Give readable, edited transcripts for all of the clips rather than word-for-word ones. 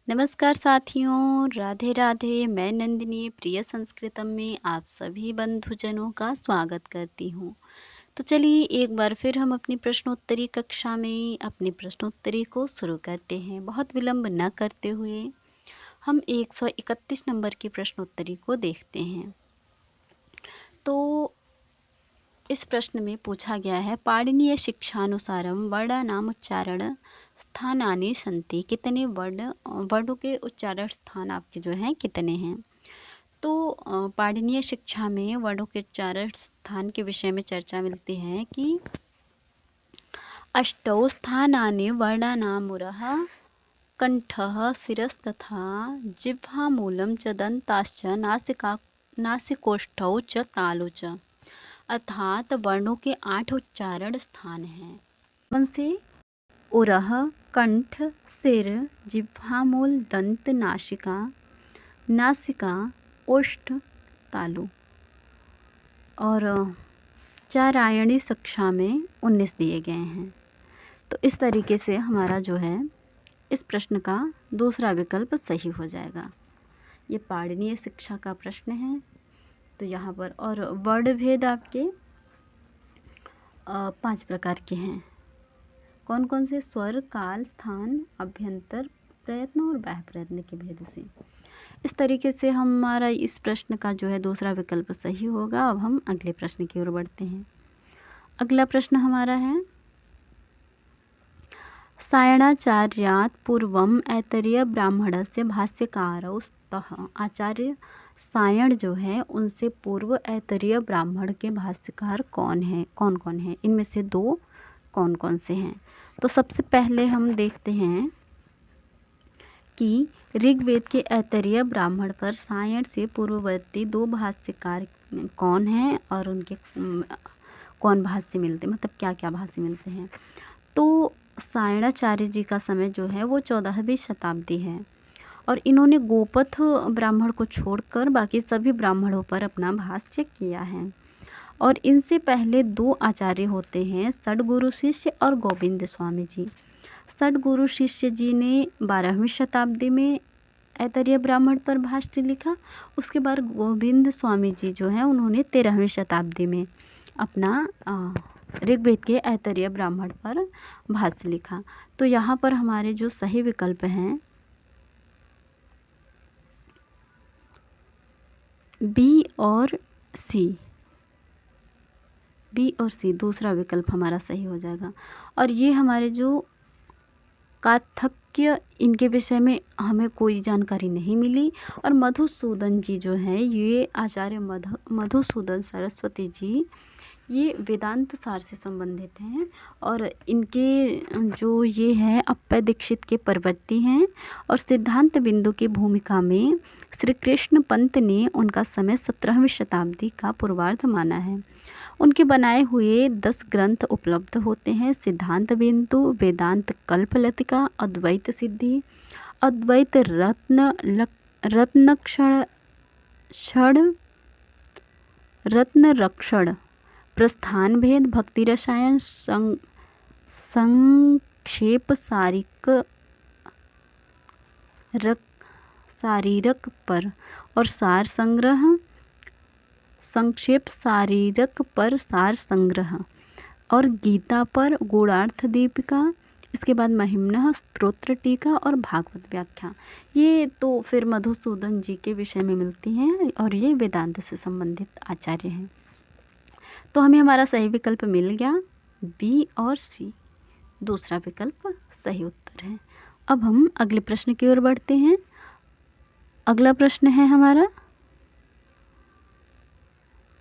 नमस्कार साथियों, राधे राधे। मैं नंदिनी प्रिय संस्कृतम में आप सभी बंधुजनों का स्वागत करती हूँ। तो चलिए एक बार फिर हम अपनी प्रश्नोत्तरी कक्षा में अपनी प्रश्नोत्तरी को शुरू करते हैं। बहुत विलंब न करते हुए हम 131 नंबर की प्रश्नोत्तरी को देखते हैं। तो इस प्रश्न में पूछा गया है, पाणिनीय शिक्षानुसारम वर्णानाम उच्चारण स्थानानि सन्ति। कितने वर्णों के उच्चारण स्थान आपके जो हैं कितने हैं। तो पाणिनीय शिक्षा में वर्णों के उच्चारण स्थान के विषय में चर्चा मिलती है कि अष्टौ स्थानानि वर्णानामुरः कंठः शिरस्तथा जिह्वामूलं च दन्ताश्च नासिकोष्ठौ च तालु च। अर्थात वर्णों के 8 उच्चारण स्थान हैं। कौन से? उरह, कंठ, सिर, जिह्वामूल, दंत, नासिका, नासिका, ओष्ठ, तालु। और चारायणी कक्षा में 19 दिए गए हैं। तो इस तरीके से हमारा जो है इस प्रश्न का दूसरा विकल्प सही हो जाएगा। ये पाणिनीय शिक्षा का प्रश्न है। तो यहाँ पर और वर्ण भेद आपके 5 प्रकार के हैं। कौन कौन से? स्वर, काल, स्थान, अभ्यंतर प्रयत्न और बाह्य प्रयत्न के भेद से। इस तरीके से हमारा इस प्रश्न का जो है दूसरा विकल्प सही होगा। अब हम अगले प्रश्न की ओर बढ़ते हैं। अगला प्रश्न हमारा है, सायणाचार्यात् पूर्वम ऐतरेय ब्राह्मणस्य भाष्यकारौ स्तः। आचार्य सायण जो है उनसे पूर्व ऐतरेय ब्राह्मण के भाष्यकार कौन कौन है? इनमें से 2 कौन कौन से हैं? तो सबसे पहले हम देखते हैं कि ऋग्वेद के ऐतरेय ब्राह्मण पर सायण से पूर्ववर्ती 2 भाष्यकार कौन हैं और उनके कौन भाष्य मिलते, मतलब क्या क्या भाष्य मिलते हैं। तो सायणाचार्य जी का समय जो है वो 14वीं शताब्दी है और इन्होंने गोपथ ब्राह्मण को छोड़कर बाकी सभी ब्राह्मणों पर अपना भाष्य किया है। और इनसे पहले 2 आचार्य होते हैं, षडगुरु शिष्य और गोविंद स्वामी जी। षडगुरु शिष्य जी ने 12वीं शताब्दी में ऐतरेय ब्राह्मण पर भाष्य लिखा। उसके बाद गोविंद स्वामी जी जो हैं उन्होंने 13वीं शताब्दी में अपना ऋग्वेद के ऐतरेय ब्राह्मण पर भाष्य लिखा। तो यहाँ पर हमारे जो सही विकल्प हैं बी और सी, दूसरा विकल्प हमारा सही हो जाएगा। और ये हमारे जो काथक्य, इनके विषय में हमें कोई जानकारी नहीं मिली। और मधुसूदन जी जो हैं, ये आचार्य मधुसूदन सरस्वती जी, ये वेदांत सार से संबंधित हैं और इनके जो ये हैं अप्पय दीक्षित के परवर्ती हैं। और सिद्धांत बिंदु की भूमिका में श्री कृष्ण पंत ने उनका समय 17वीं शताब्दी का पूर्वार्ध माना है। उनके बनाए हुए 10 ग्रंथ उपलब्ध होते हैं, सिद्धांत बिंदु, वेदांत कल्पलतिका, अद्वैत सिद्धि, अद्वैत रत्न रक्षण, प्रस्थान भेद, भक्ति रसायन, संक्षेप शारीरक पर और सार संग्रह, संक्षेप शारीरक पर सार संग्रह, और गीता पर गूढ़ार्थ दीपिका। इसके बाद महिम्नः स्तोत्र टीका और भागवत व्याख्या। ये तो फिर मधुसूदन जी के विषय में मिलती हैं और ये वेदांत से संबंधित आचार्य हैं। तो हमें हमारा सही विकल्प मिल गया, बी और सी, दूसरा विकल्प सही उत्तर है। अब हम अगले प्रश्न की ओर बढ़ते हैं। अगला प्रश्न है हमारा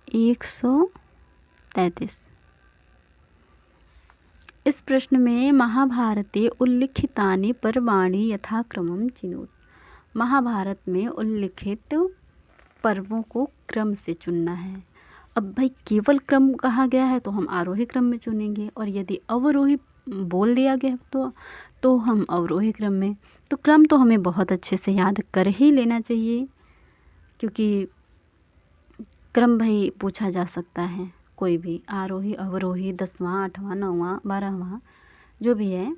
133। इस प्रश्न में महाभारते उल्लिखितानि पर्वाणि यथाक्रमं चिनोत। महाभारत में उल्लिखित पर्वों को क्रम से चुनना है। अब भाई केवल क्रम कहा गया है तो हम आरोही क्रम में चुनेंगे, और यदि अवरोही बोल दिया गया तो हम अवरोही क्रम में। तो क्रम तो हमें बहुत अच्छे से याद कर ही लेना चाहिए, क्योंकि क्रम भाई पूछा जा सकता है, कोई भी आरोही अवरोही 10वां 8वां 9वां 12वां जो भी है।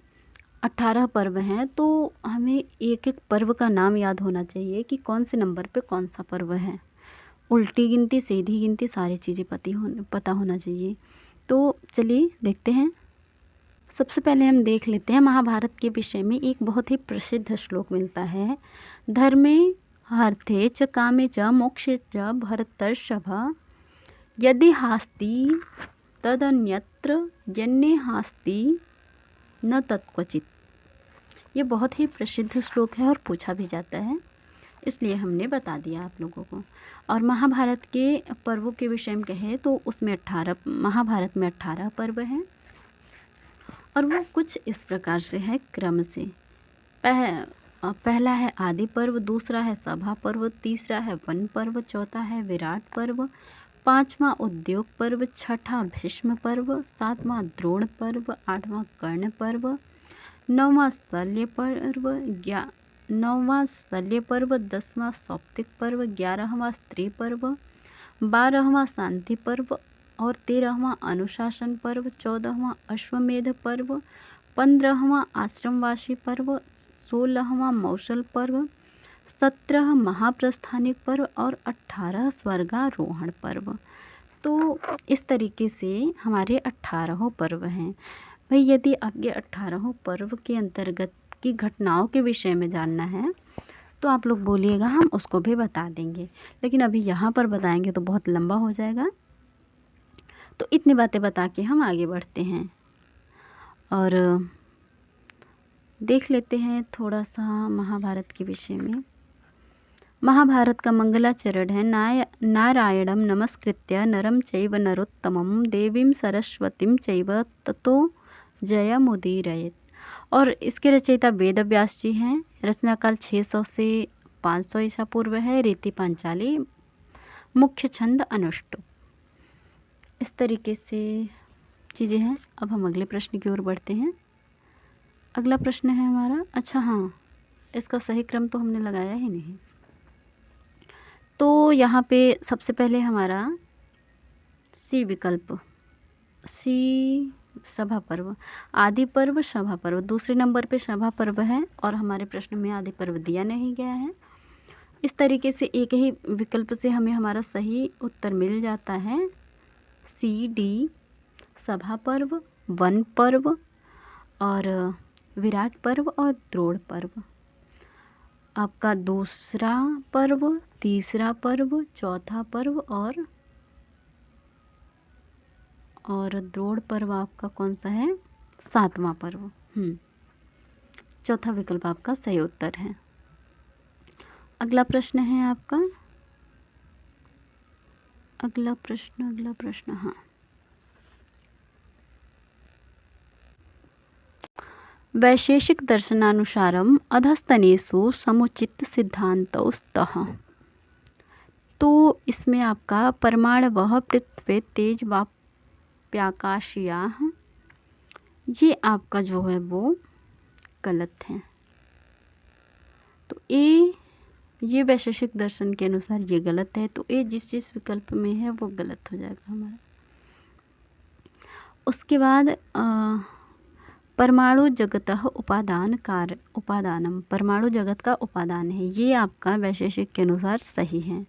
18 पर्व हैं, तो हमें एक एक पर्व का नाम याद होना चाहिए कि कौन से नंबर पे कौन सा पर्व है। उल्टी गिनती, सीधी गिनती, सारी चीज़ें पता होना चाहिए। तो चलिए देखते हैं। सबसे पहले हम देख लेते हैं महाभारत के विषय में एक बहुत ही प्रसिद्ध श्लोक मिलता है। धर्मे अर्थे च कामे च मोक्षे च भरतर्षभ, यदि हास्ति तदन्यत्र यन्ने हास्ति न तत्क्वचित। ये बहुत ही प्रसिद्ध श्लोक है और पूछा भी जाता है, इसलिए हमने बता दिया आप लोगों को। और महाभारत के पर्वों के विषय में कहें तो उसमें 18 महाभारत में 18 पर्व हैं और वो कुछ इस प्रकार से है क्रम से। पहला है आदि पर्व, दूसरा है सभा पर्व, तीसरा है वन पर्व, चौथा है विराट पर्व, पांचवा उद्योग पर्व, छठा भीष्म पर्व, सातवां द्रोण पर्व, आठवां कर्ण पर्व, नौवां शल्य पर्व, 10वां सौप्तिक पर्व, 11वां स्त्री पर्व, 12वां शांति पर्व और 13वां अनुशासन पर्व, 14वां अश्वमेध पर्व, 15वां आश्रमवासी पर्व, 16वां मौसल पर्व, 17 महाप्रस्थानिक पर्व और 18 स्वर्गारोहण पर्व। तो इस तरीके से हमारे 18 पर्व हैं। भाई यदि आपके 18 पर्व के अंतर्गत की घटनाओं के विषय में जानना है तो आप लोग बोलिएगा, हम उसको भी बता देंगे, लेकिन अभी यहाँ पर बताएंगे तो बहुत लंबा हो जाएगा। तो इतनी बातें बता के हम आगे बढ़ते हैं और देख लेते हैं थोड़ा सा महाभारत के विषय में। महाभारत का मंगलाचरण है नारायणं नमस्कृत्य नरं चैव नरोत्तमं देवीं सरस्वतीं चैव ततो जयमुदीरयेत्। और इसके रचयिता वेद व्यास जी हैं। रचनाकाल 600 से 500 ईसा पूर्व है। रीति पांचाली, मुख्य छंद अनुष्टुप। इस तरीके से चीज़ें हैं। अब हम अगले प्रश्न की ओर बढ़ते हैं। अगला प्रश्न है हमारा, अच्छा हाँ, इसका सही क्रम तो हमने लगाया ही नहीं। तो यहाँ पे सबसे पहले हमारा सी विकल्प, सी सभा पर्व, आदि पर्व सभा पर्व। दूसरे नंबर पे सभा पर्व है और हमारे प्रश्न में आदि पर्व दिया नहीं गया है। इस तरीके से एक ही विकल्प से हमें हमारा सही उत्तर मिल जाता है। सी डी, सभा पर्व, वन पर्व और विराट पर्व और द्रोण पर्व। आपका दूसरा पर्व, तीसरा पर्व, चौथा पर्व और द्रोण पर्व आपका कौन सा है? 7वां पर्व। चौथा विकल्प आपका सही उत्तर है। अगला प्रश्न है आपका, अगला प्रश्न हाँ, वैशेषिक दर्शनानुसारम अधस्तनेषु समुचित सिद्धांतौ स्तः। तो इसमें आपका परमाणवः पृथ्वी तेज वाप्याकाशीयाः, ये आपका जो है वो गलत है। तो ये वैशेषिक दर्शन के अनुसार ये गलत है। तो ये जिस विकल्प में है वो गलत हो जाएगा हमारा। उसके बाद परमाणु जगतः उपादानम, परमाणु जगत का उपादान है, ये आपका वैशेषिक के अनुसार सही है।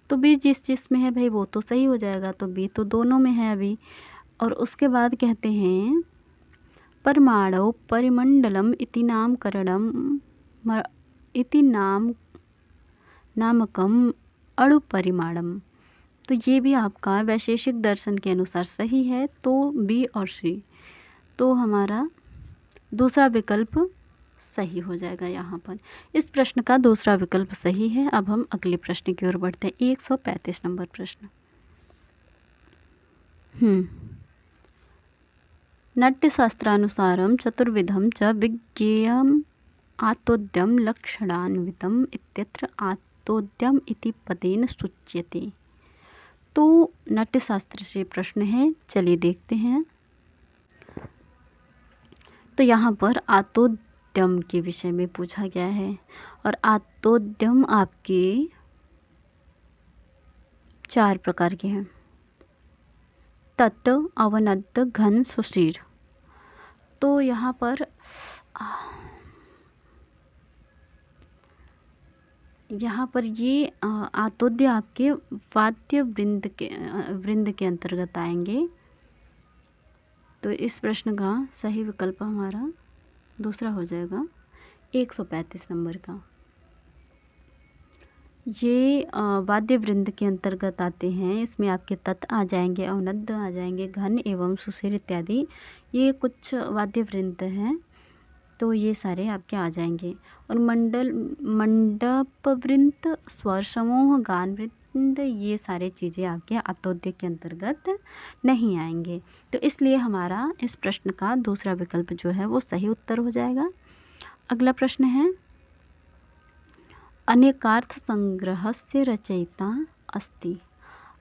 तो बी जिस में है भाई वो तो सही हो जाएगा। तो बी तो दोनों में है अभी। और उसके बाद कहते हैं परमाणु परिमंडलम इति नामकरणम इति नामकम अणु परिमाणम। तो ये भी आपका वैशेषिक दर्शन के अनुसार सही है। तो बी और सी, तो हमारा दूसरा विकल्प सही हो जाएगा यहाँ पर। इस प्रश्न का दूसरा विकल्प सही है। अब हम अगले प्रश्न की ओर बढ़ते हैं। 135 नंबर प्रश्न। नाट्यशास्त्रानुसारं चतुर्विधं च विज्ञेयम् आतोद्यम लक्षणान्वितम् इत्यत्र आतोद्यम इति पदेन सूच्यते। तो नाट्यशास्त्र से प्रश्न है, चलिए देखते हैं। तो यहाँ पर आतोद्यम के विषय में पूछा गया है और आतोद्यम आपके 4 प्रकार के हैं। तत्, अवनद्ध, घन, सुशीर। तो यहाँ पर यहाँ पर ये आतोद्य आपके वाद्य वृंद के अंतर्गत आएंगे। तो इस प्रश्न का सही विकल्प हमारा दूसरा हो जाएगा 135 नंबर का। ये वाद्य वृंद के अंतर्गत आते हैं। इसमें आपके तत् आ जाएंगे, अवनद्द आ जाएंगे, घन एवं सुशिर इत्यादि। ये कुछ वाद्य वृंद हैं, तो ये सारे आपके आ जाएंगे। और मंडप वृंद, स्वर समूह, गान वृंद, ये सारे चीज़ें आपके आतोद्य के अंतर्गत नहीं आएंगे। तो इसलिए हमारा इस प्रश्न का दूसरा विकल्प जो है वो सही उत्तर हो जाएगा। अगला प्रश्न है, अनेकार्थ संग्रहस्य रचयिता अस्ति।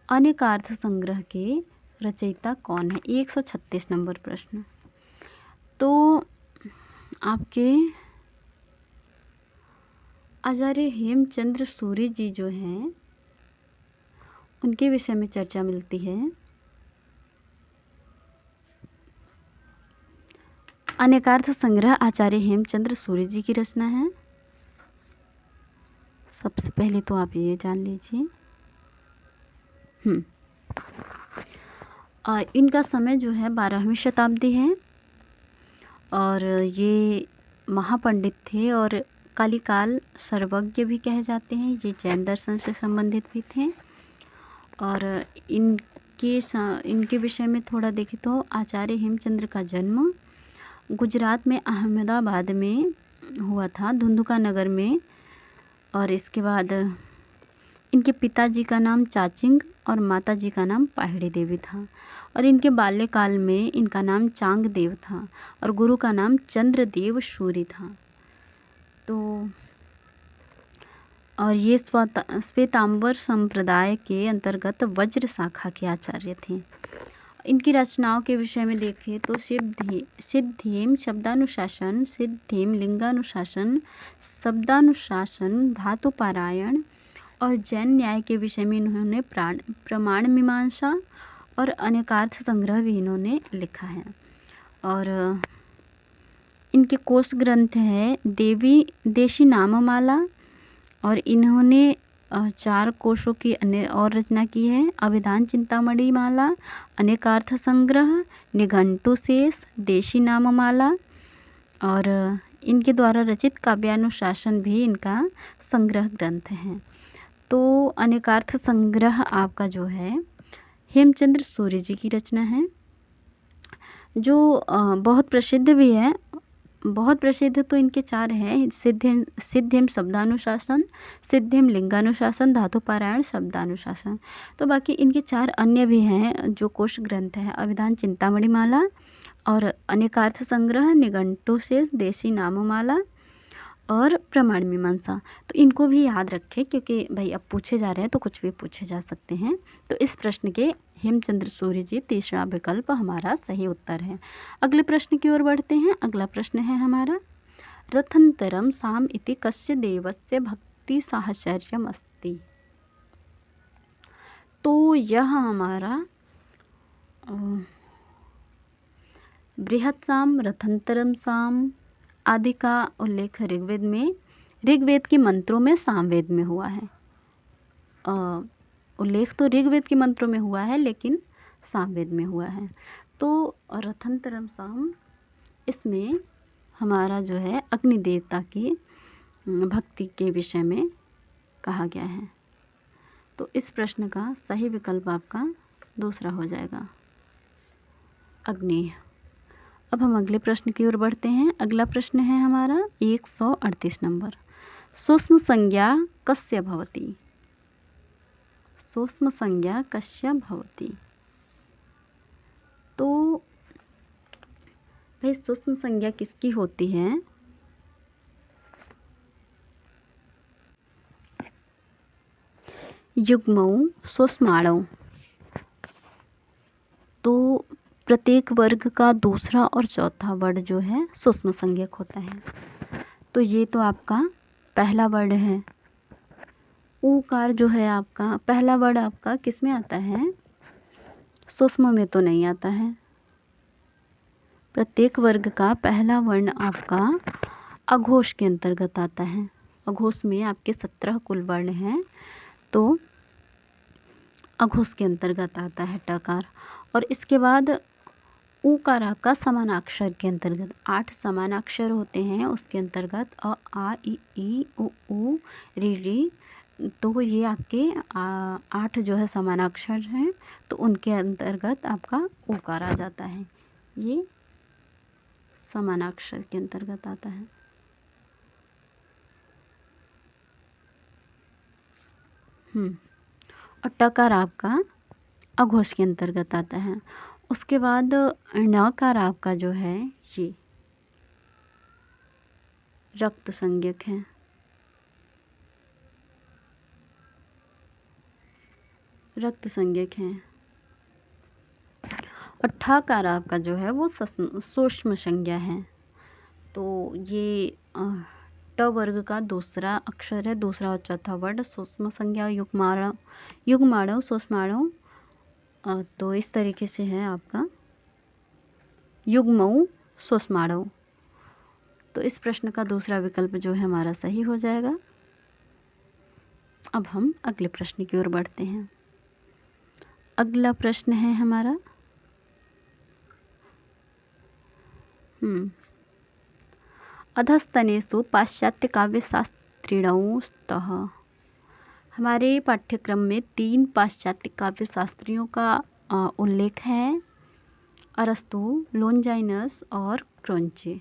अनेकार्थ संग्रह के रचयिता कौन है? 136 नंबर प्रश्न। तो आपके आचार्य हेमचंद्र सूरी जी जो हैं उनके विषय में चर्चा मिलती है। अनेकार्थ संग्रह आचार्य हेमचंद्र सूरी जी की रचना है। सबसे पहले तो आप ये जान लीजिए। इनका समय जो है 12वीं शताब्दी है और ये महापंडित थे और कालिकाल सर्वज्ञ भी कहे जाते हैं। ये जैन दर्शन से संबंधित भी थे। और इनके विषय में थोड़ा देखें तो आचार्य हेमचंद्र का जन्म गुजरात में अहमदाबाद में हुआ था, धुंधुका नगर में। और इसके बाद इनके पिताजी का नाम चाचिंग और माताजी का नाम पाहिड़ी देवी था। और इनके बाल्यकाल में इनका नाम चांग देव था और गुरु का नाम चंद्रदेव सूरी था। तो और ये श्वेतांबर संप्रदाय के अंतर्गत वज्र शाखा के आचार्य थे। इनकी रचनाओं के विषय में देखें तो सिद्धिम शब्दानुशासन, सिद्धिम लिंगानुशासन, शब्दानुशासन, धातुपारायण और जैन न्याय के विषय में इन्होंने प्रमाण मीमांसा और अनेकार्थ संग्रह भी इन्होंने लिखा है। और इनके कोश ग्रंथ है देशी नाममाला और इन्होंने 4 कोशों की अन्य और रचना की है। अभिधान चिंतामणि माला, अनेकार्थ संग्रह, निघंटु शेष, देशी नाममाला और इनके द्वारा रचित काव्यानुशासन भी इनका संग्रह ग्रंथ है। तो अनेकार्थ संग्रह आपका जो है हेमचंद्र सूरी जी की रचना है, जो बहुत प्रसिद्ध भी है। बहुत प्रसिद्ध तो इनके 4 हैं, सिद्धिम शब्दानुशासन, सिद्धिम लिंगानुशासन, धातुपारायण, शब्दानुशासन। तो बाकी इनके 4 अन्य भी हैं जो कोश ग्रंथ है। अभिधान चिंतामणि माला और अनेकार्थ संग्रह, निघंटु शेष, देशी नाममाला और प्रमाण मीमांसा। तो इनको भी याद रखें क्योंकि भाई अब पूछे जा रहे हैं तो कुछ भी पूछे जा सकते हैं। तो इस प्रश्न के हेमचंद्र सूरी जी तीसरा विकल्प हमारा सही उत्तर है। अगले प्रश्न की ओर बढ़ते हैं। अगला प्रश्न है हमारा, रथंतरम साम इति कस्य देवस्य भक्ति साहचर्यम अस्ति। तो यह हमारा बृहत् साम, रथंतरम साम आदि का उल्लेख ऋग्वेद के मंत्रों में सामवेद में हुआ है। उल्लेख तो ऋग्वेद के मंत्रों में हुआ है लेकिन सामवेद में हुआ है। तो रथंतरम साम इसमें हमारा जो है अग्नि देवता की भक्ति के विषय में कहा गया है। तो इस प्रश्न का सही विकल्प आपका दूसरा हो जाएगा, अग्नि। अब हम अगले प्रश्न की ओर बढ़ते हैं। अगला प्रश्न है हमारा 138 नंबर, सूक्ष्म संज्ञा कस्य भवति। सूक्ष्म संज्ञा कस्य भवति। तो भाई सूक्ष्म संज्ञा किसकी होती है? युग्मौ सूक्ष्माणौ। तो प्रत्येक वर्ग का दूसरा और चौथा वर्ड जो है सूक्ष्म संज्ञक होता है। तो ये तो आपका पहला वर्ड है। ऊकार जो है आपका पहला वर्ड आपका किस में आता है? सूक्ष्म में तो नहीं आता है। प्रत्येक वर्ग का पहला वर्ण आपका अघोष के अंतर्गत आता है। अघोष में आपके 17 कुल वर्ण हैं, तो अघोष के अंतर्गत आता है टकार। और इसके बाद ऊकार आपका समानाक्षर के अंतर्गत, 8 समानाक्षर होते हैं उसके अंतर्गत अ आ इ ई उ ऊ ऋ ऋ, तो ये आपके 8 जो है समानाक्षर हैं, तो उनके अंतर्गत आपका ऊकार आ जाता है। ये समानाक्षर के अंतर्गत आता है। और टकार आपका अघोष के अंतर्गत आता है। उसके बाद णकार आपका जो है ये रक्त संज्ञक है। रक्त संज्ञक है। और ठकार आपका जो है वो सूक्ष्म संज्ञा है। तो ये ट वर्ग का दूसरा अक्षर है, दूसरा और चौथा वर्ण सूक्ष्म संज्ञा युग्माणव सूक्ष्माणव, तो इस तरीके से है आपका युग्मऊ सूक्ष्माणव। तो इस प्रश्न का दूसरा विकल्प जो है हमारा सही हो जाएगा। अब हम अगले प्रश्न की ओर बढ़ते हैं। अगला प्रश्न है हमारा अधस्तनेषु पाश्चात्य काव्यशास्त्रिणौ स्तः। हमारे पाठ्यक्रम में 3 पाश्चात्य काव्य शास्त्रियों का उल्लेख है, अरस्तु, लोनजाइनस और क्रोंचे।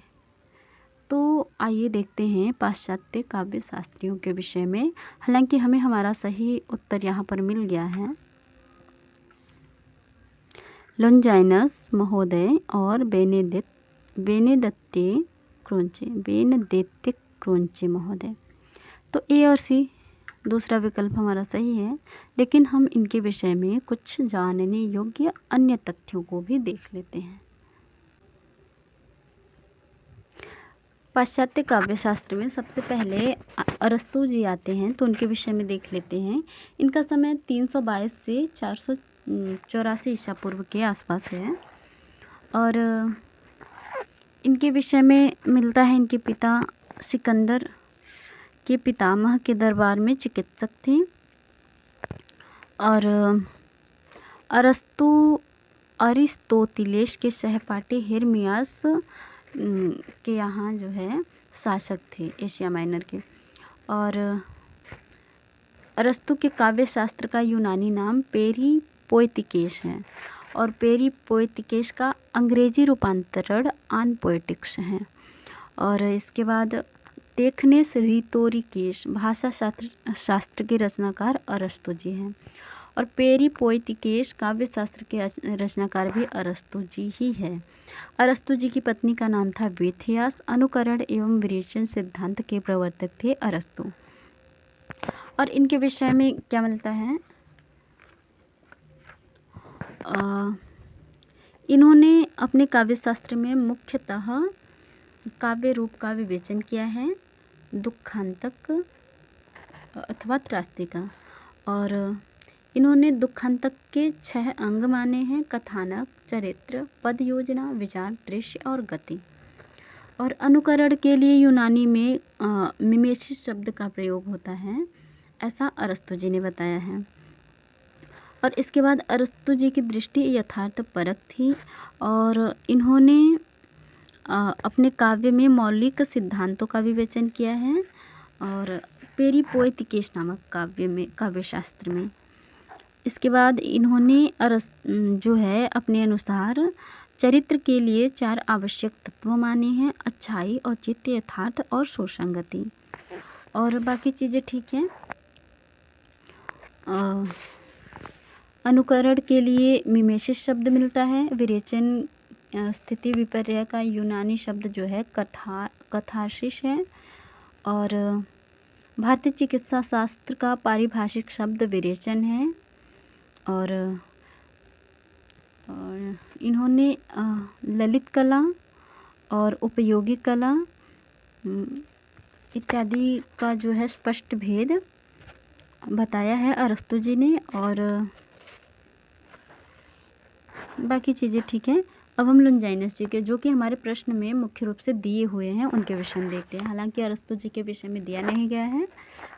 तो आइए देखते हैं पाश्चात्य काव्य शास्त्रियों के विषय में। हालांकि हमें हमारा सही उत्तर यहाँ पर मिल गया है। लोनजाइनस महोदय और बेनेदत्ते क्रोंचे महोदय। तो ए और सी दूसरा विकल्प हमारा सही है, लेकिन हम इनके विषय में कुछ जानने योग्य अन्य तथ्यों को भी देख लेते हैं। पाश्चात्य काव्यशास्त्र में सबसे पहले अरस्तु जी आते हैं, तो उनके विषय में देख लेते हैं। इनका समय 322 से 484 ईसा पूर्व के आसपास है। और इनके विषय में मिलता है, इनके पिता सिकंदर के पितामह के दरबार में चिकित्सक थे। और अरस्तु अरिस्तोतिलेस के सहपाठी हिरमियास के यहाँ जो है शासक थे एशिया माइनर के। और अरस्तु के काव्य शास्त्र का यूनानी नाम पेरीपोएतिकेस है, और पेरीपोएतिकेस का अंग्रेजी रूपांतरण आन पोएटिक्स है। और इसके बाद टेखनेस रितोरिकेस भाषा शास्त्र के रचनाकार अरस्तु जी हैं, और पेरीपोएतिकेस काव्य शास्त्र के रचनाकार भी अरस्तु जी ही है। अरस्तु जी की पत्नी का नाम था वेथियास। अनुकरण एवं विरेचन सिद्धांत के प्रवर्तक थे अरस्तु। और इनके विषय में क्या मिलता है, इन्होंने अपने काव्य शास्त्र में मुख्यतः काव्य रूप का विवेचन किया है, दुखांतक अथवा त्रास्तिका। और इन्होंने दुखांतक के 6 अंग माने हैं: कथानक, चरित्र, पद योजना, विचार, दृश्य और गति। और अनुकरण के लिए यूनानी में मिमेसिस शब्द का प्रयोग होता है, ऐसा अरस्तु जी ने बताया है। और इसके बाद अरस्तु जी की दृष्टि यथार्थ परक थी, और इन्होंने अपने काव्य में मौलिक सिद्धांतों का विवेचन किया है। और पेरीपोएतिकेस नामक काव्य शास्त्र में इसके बाद इन्होंने जो है अपने अनुसार चरित्र के लिए 4 आवश्यक तत्व माने हैं: अच्छाई, औचित्य, यथार्थ और सुसंगति। और बाकी चीज़ें ठीक हैं। अनुकरण के लिए मिमेसिस शब्द मिलता है। विरेचन स्थिति विपर्य का यूनानी शब्द जो है कथार्सिस है। और भारतीय चिकित्सा शास्त्र का पारिभाषिक शब्द विरेचन है। और इन्होंने ललित कला और उपयोगी कला इत्यादि का जो है स्पष्ट भेद बताया है अरस्तु जी ने। और बाकी चीज़ें ठीक है। अब हम लुंजाइनस जी के, जो कि हमारे प्रश्न में मुख्य रूप से दिए हुए हैं, उनके विषय में देखते हैं। हालांकि अरस्तु जी के विषय में दिया नहीं गया है,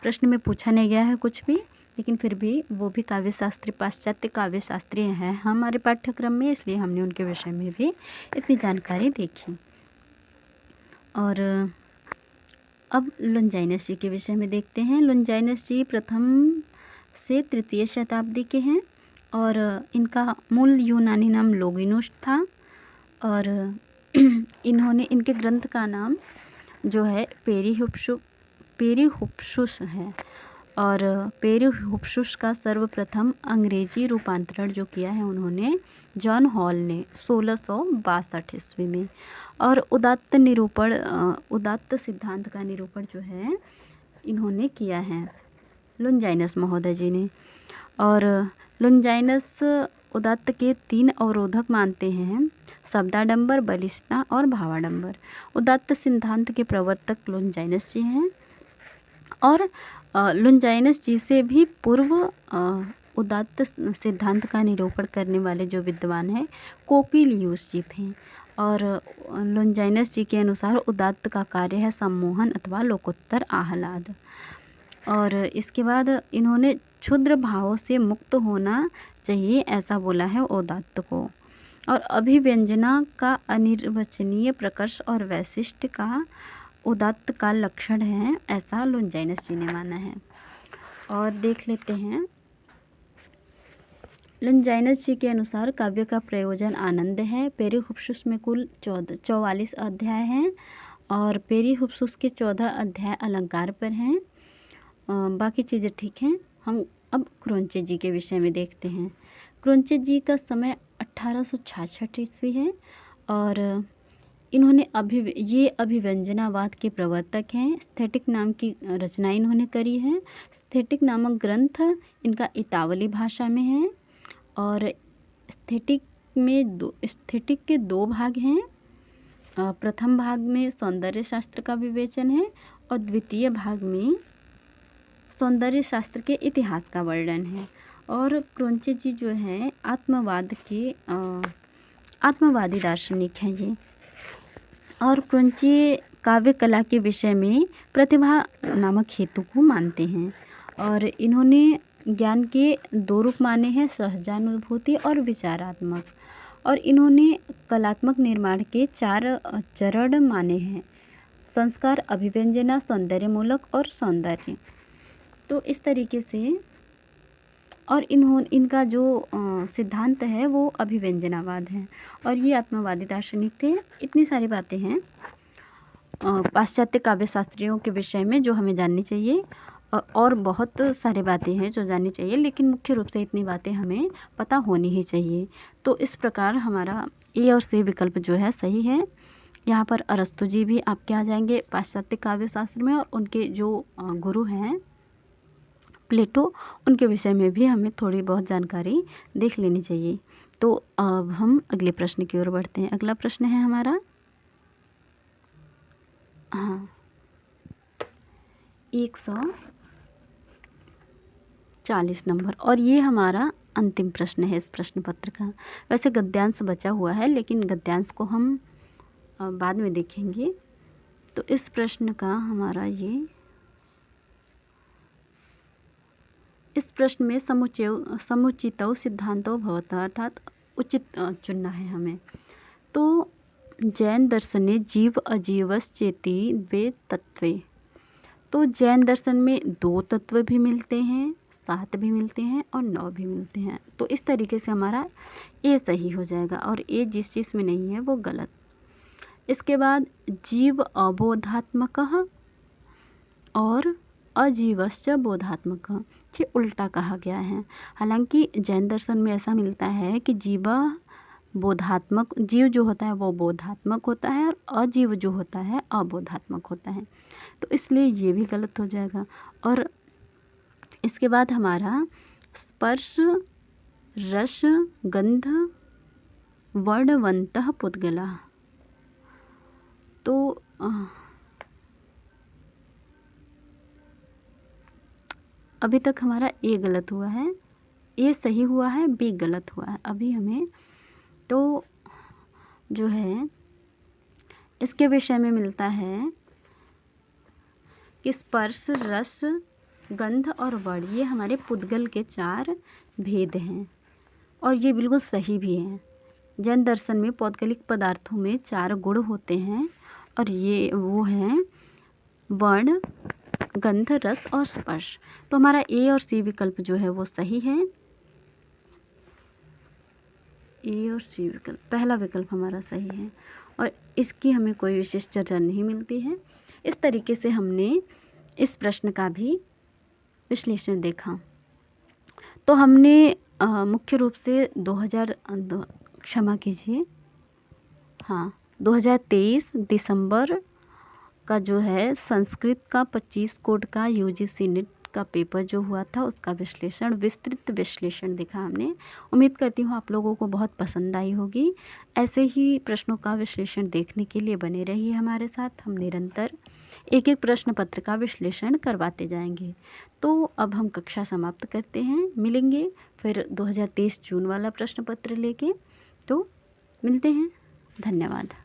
प्रश्न में पूछा नहीं गया है कुछ भी, लेकिन फिर भी वो भी काव्य शास्त्री, पाश्चात्य काव्य शास्त्री हैं हमारे पाठ्यक्रम में, इसलिए हमने उनके विषय में भी इतनी जानकारी देखी। और अब लुंजाइनस जी के विषय में देखते हैं। लुंजाइनस जी प्रथम से तृतीय शताब्दी के हैं और इनका मूल यूनानी नाम लोगिनुस था। और इन्होंने, इनके ग्रंथ का नाम जो है पेरीहुप्सुस है। और पेरीहुप्सुस का सर्वप्रथम अंग्रेजी रूपांतरण जो किया है उन्होंने जॉन हॉल ने 1662 ईस्वी में। और उदात्त सिद्धांत का निरूपण जो है इन्होंने किया है लुंजाइनस महोदय जी ने। और लुंजाइनस उदात्त के 3 अवरोधक मानते हैं, शब्दाडंबर, बलिष्ठता और भावाडंबर। उदात्त सिद्धांत के प्रवर्तक लुंजाइनस जी हैं। और लुंजाइनस जी से भी पूर्व उदात्त सिद्धांत का निरूपण करने वाले जो विद्वान हैं कोपिलियुस जी थे। और लुंजाइनस जी के अनुसार उदात्त का कार्य है सम्मोहन अथवा लोकोत्तर आह्लाद। और इसके बाद इन्होंने क्षुद्र भावों से मुक्त होना चाहिए, ऐसा बोला है उदात्त को। और अभिव्यंजना का अनिर्वचनीय प्रकर्ष और वैशिष्ट का उदात्त का लक्षण है, ऐसा लुंजाइनस जी ने माना है। और देख लेते हैं, लुंजाइनस जी के अनुसार काव्य का प्रयोजन आनंद है। पेरीहुप्सुस में कुल 44 अध्याय हैं और पेरीहुप्सुस के 14 अध्याय अलंकार पर हैं। बाकी चीज़ें ठीक हैं। हम अब क्रोंचे जी के विषय में देखते हैं। क्रोंचे जी का समय 1866 ईस्वी है और इन्होंने ये अभिव्यंजनावाद के प्रवर्तक हैं। स्थेटिक नाम की रचना इन्होंने करी है। स्थेटिक नामक ग्रंथ इनका इतावली भाषा में है। और स्थेटिक के 2 भाग हैं। प्रथम भाग में सौंदर्य शास्त्र का विवेचन है और द्वितीय भाग में सौंदर्य शास्त्र के इतिहास का वर्णन है। और क्रोंचे जी जो है आत्मवादी दार्शनिक हैं ये। और क्रोंचे काव्य कला के विषय में प्रतिभा नामक हेतु को मानते हैं। और इन्होंने ज्ञान के 2 रूप माने हैं, सहजानुभूति और विचारात्मक। और इन्होंने कलात्मक निर्माण के 4 चरण माने हैं, संस्कार, अभिव्यंजना, सौंदर्यमूलक और सौंदर्य। तो इस तरीके से, और इनका जो सिद्धांत है वो अभिव्यंजनावाद है और ये आत्मवादी दार्शनिक थे। इतनी सारी बातें हैं पाश्चात्य काव्य शास्त्रियों के विषय में जो हमें जाननी चाहिए। और बहुत सारी बातें हैं जो जाननी चाहिए, लेकिन मुख्य रूप से इतनी बातें हमें पता होनी ही चाहिए। तो इस प्रकार हमारा ए और सी विकल्प जो है सही है। यहाँ पर अरस्तु जी भी आपके आ जाएंगे पाश्चात्य काव्य शास्त्र में, और उनके जो गुरु हैं प्लेटो, उनके विषय में भी हमें थोड़ी बहुत जानकारी देख लेनी चाहिए। तो अब हम अगले प्रश्न की ओर बढ़ते हैं। अगला प्रश्न है हमारा 140 नंबर, और ये हमारा अंतिम प्रश्न है इस प्रश्न पत्र का। वैसे गद्यांश बचा हुआ है, लेकिन गद्यांश को हम बाद में देखेंगे। तो इस प्रश्न का हमारा इस प्रश्न में समुचितौ सिद्धांतो भवतः, अर्थात उचित चुनना है हमें। तो जैन दर्शने जीव अजीवश्चेति 2 तत्वे। तो जैन दर्शन में 2 तत्व भी मिलते हैं, 7 भी मिलते हैं और 9 भी मिलते हैं। तो इस तरीके से हमारा ए सही हो जाएगा और ए जिस चीज़ में नहीं है वो गलत। इसके बाद जीव अबोधात्मकः और अजीवश्च बोधात्मक, ये उल्टा कहा गया है। हालांकि जैन दर्शन में ऐसा मिलता है कि जीव जो होता है वो बोधात्मक होता है और अजीव जो होता है अबोधात्मक होता है। तो इसलिए ये भी गलत हो जाएगा। और इसके बाद हमारा स्पर्श रस गंध वर्णवंतः पुद्गला। तो अभी तक हमारा ए गलत हुआ है, ए सही हुआ है, बी गलत हुआ है। अभी हमें तो जो है इसके विषय में मिलता है कि स्पर्श, रस, गंध और वर्ण ये हमारे पुद्गल के 4 भेद हैं और ये बिल्कुल सही भी हैं। जैन दर्शन में पौद्गलिक पदार्थों में 4 गुण होते हैं और ये वो हैं वर्ण, गंध, रस और स्पर्श। तो हमारा ए और सी विकल्प जो है वो सही है। ए और सी विकल्प, पहला विकल्प हमारा सही है और इसकी हमें कोई विशेष चर्चा नहीं मिलती है। इस तरीके से हमने इस प्रश्न का भी विश्लेषण देखा। तो हमने मुख्य रूप से 2023 दिसंबर का जो है संस्कृत का 25 कोड का यूजीसी नेट का पेपर जो हुआ था उसका विश्लेषण, विस्तृत विश्लेषण देखा हमने। उम्मीद करती हूँ आप लोगों को बहुत पसंद आई होगी। ऐसे ही प्रश्नों का विश्लेषण देखने के लिए बने रहिए हमारे साथ। हम निरंतर एक एक प्रश्न पत्र का विश्लेषण करवाते जाएंगे। तो अब हम कक्षा समाप्त करते हैं, मिलेंगे फिर 2023 जून वाला प्रश्न पत्र लेके। तो मिलते हैं, धन्यवाद।